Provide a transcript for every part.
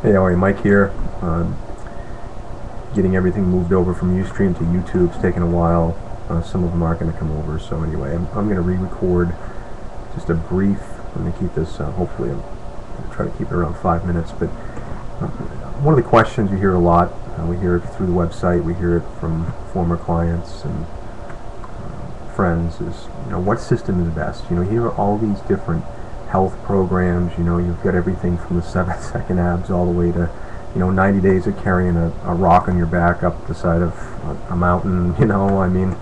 Hey, all right, Mike here. Getting everything moved over from Ustream to YouTube's taking a while. Some of them aren't going to come over, so anyway, I'm going to re-record just a brief. I'm going to keep this, hopefully, I'm going to try to keep it around 5 minutes, but one of the questions you hear a lot, we hear it through the website, we hear it from former clients and friends, is, what system is best? You hear all these different health programs. You've got everything from the 7-second abs all the way to 90 days of carrying a rock on your back up the side of a mountain. I mean,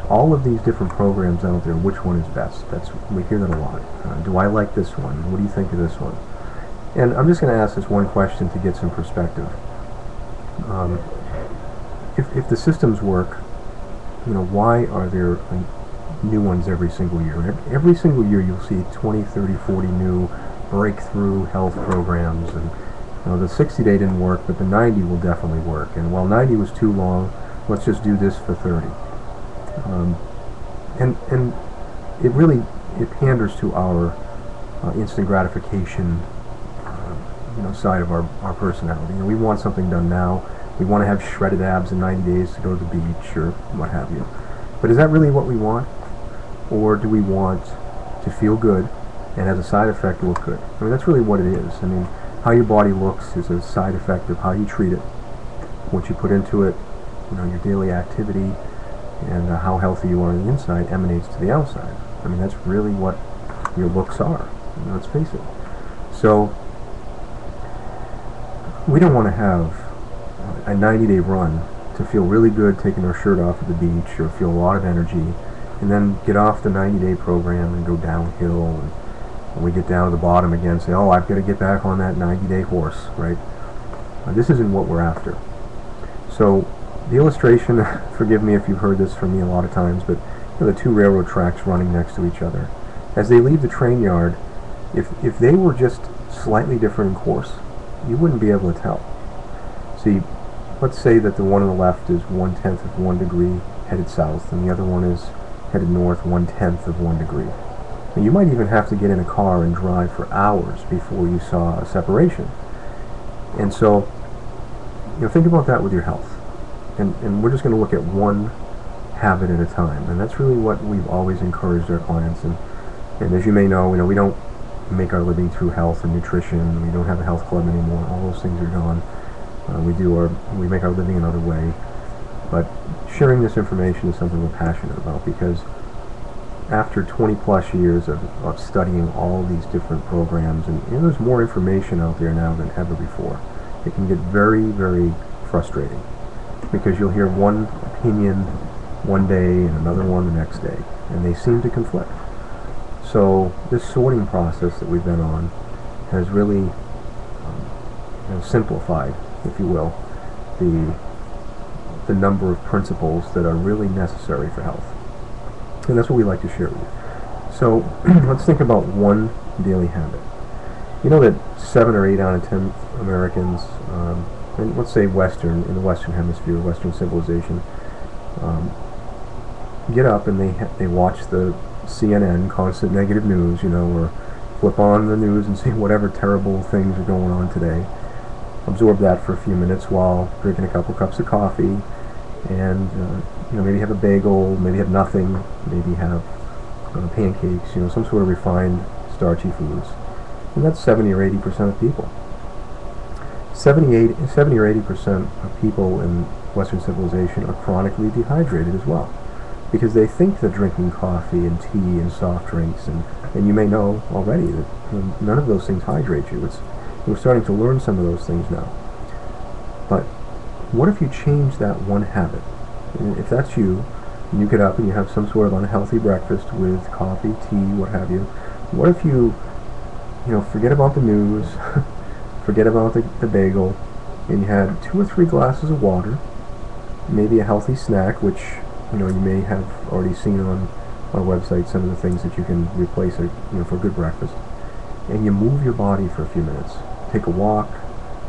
all of these different programs out there, which one is best? We hear that a lot. Do I like this one? What do you think of this one? And I'm just going to ask this one question to get some perspective. If the systems work, why are there new ones every single year? Every single year you'll see 20, 30, 40 new breakthrough health programs, and the 60-day didn't work, but the 90 will definitely work. And while 90 was too long, let's just do this for 30. And it panders to our instant gratification side of our personality. We want something done now. We want to have shredded abs in 90 days to go to the beach or what have you. But is that really what we want? Or do we want to feel good and as a side effect look good? I mean, that's really what it is. I mean, how your body looks is a side effect of how you treat it, what you put into it, your daily activity, and how healthy you are on the inside emanates to the outside. I mean, that's really what your looks are. Let's face it. So we don't want to have a 90-day run to feel really good taking our shirt off at the beach or feel a lot of energy, and then get off the 90-day program and go downhill, and when we get down to the bottom again, say, oh, I've got to get back on that 90-day horse, right? This isn't what we're after. So the illustration, forgive me if you've heard this from me a lot of times, but the two railroad tracks running next to each other. As they leave the train yard, if they were just slightly different in course, you wouldn't be able to tell. See, let's say that the one on the left is 1/10 of 1 degree headed south, and the other one is headed north 1/10 of 1 degree. And you might even have to get in a car and drive for hours before you saw a separation. And so, think about that with your health. And we're just going to look at one habit at a time. And that's really what we've always encouraged our clients. And as you may know, we don't make our living through health and nutrition. We don't have a health club anymore. All those things are gone. We make our living another way. But sharing this information is something we're passionate about, because after 20 plus years of studying all these different programs, and there's more information out there now than ever before, it can get very, very frustrating, because you'll hear one opinion one day and another one the next day, and they seem to conflict. So this sorting process that we've been on has really simplified, if you will, the number of principles that are really necessary for health. And that's what we like to share with you. So let's think about one daily habit. You know that 7 or 8 out of 10 Americans, and let's say in the Western Hemisphere, Western civilization, get up and they watch the CNN, constant negative news, or flip on the news and see whatever terrible things are going on today. Absorb that for a few minutes while drinking a couple cups of coffee, and maybe have a bagel, maybe have nothing, maybe have pancakes, some sort of refined starchy foods. And that's 70 or 80% of people. 70 or 80% of people in Western civilization are chronically dehydrated as well, because they think they're drinking coffee and tea and soft drinks, and you may know already that none of those things hydrate you. We're starting to learn some of those things now. But what if you change that one habit? And if that's you, and you get up and you have some sort of unhealthy breakfast with coffee, tea, what have you, what if you forget about the news, forget about the bagel, and you had 2 or 3 glasses of water, maybe a healthy snack, which you may have already seen on our website, some of the things that you can replace it, for a good breakfast, and you move your body for a few minutes. Take a walk,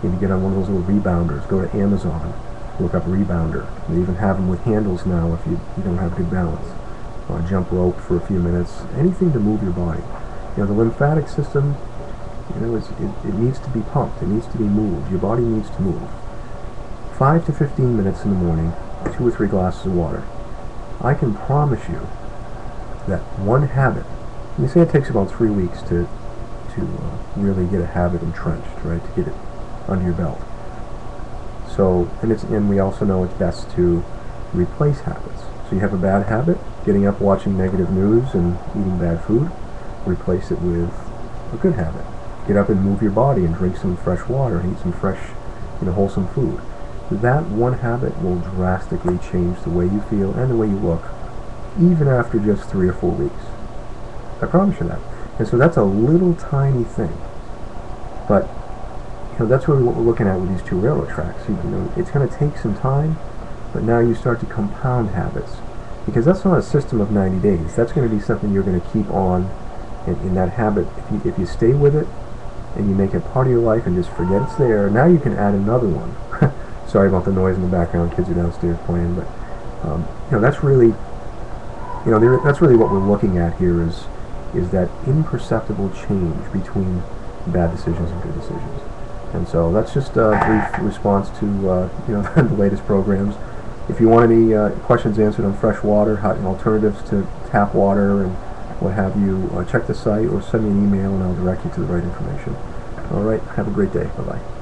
maybe get on one of those little rebounders, go to Amazon, look up rebounder. They even have them with handles now if you don't have good balance. Jump rope for a few minutes, anything to move your body. The lymphatic system You know, it needs to be pumped. It needs to be moved. Your body needs to move. 5 to 15 minutes in the morning, 2 or 3 glasses of water. I can promise you that one habit, and they say it takes about 3 weeks to really get a habit entrenched, right, to get it under your belt. So, and we also know it's best to replace habits. So you have a bad habit, getting up watching negative news and eating bad food, replace it with a good habit. Get up and move your body and drink some fresh water and eat some fresh, wholesome food. That one habit will drastically change the way you feel and the way you look, even after just 3 or 4 weeks. I promise you that. And so that's a little tiny thing. But that's really what we're looking at with these 2 railroad tracks. It's going to take some time, but now you start to compound habits. Because that's not a system of 90 days. That's going to be something you're going to keep on in that habit. If you stay with it and you make it part of your life and just forget it's there, now you can add another one. Sorry about the noise in the background. Kids are downstairs playing, but that's really that's really what we're looking at here is that imperceptible change between bad decisions and good decisions. And so that's just a brief response to the latest programs. If you want any questions answered on fresh water, alternatives to tap water, and what have you, check the site or send me an email and I'll direct you to the right information. All right, have a great day. Bye-bye.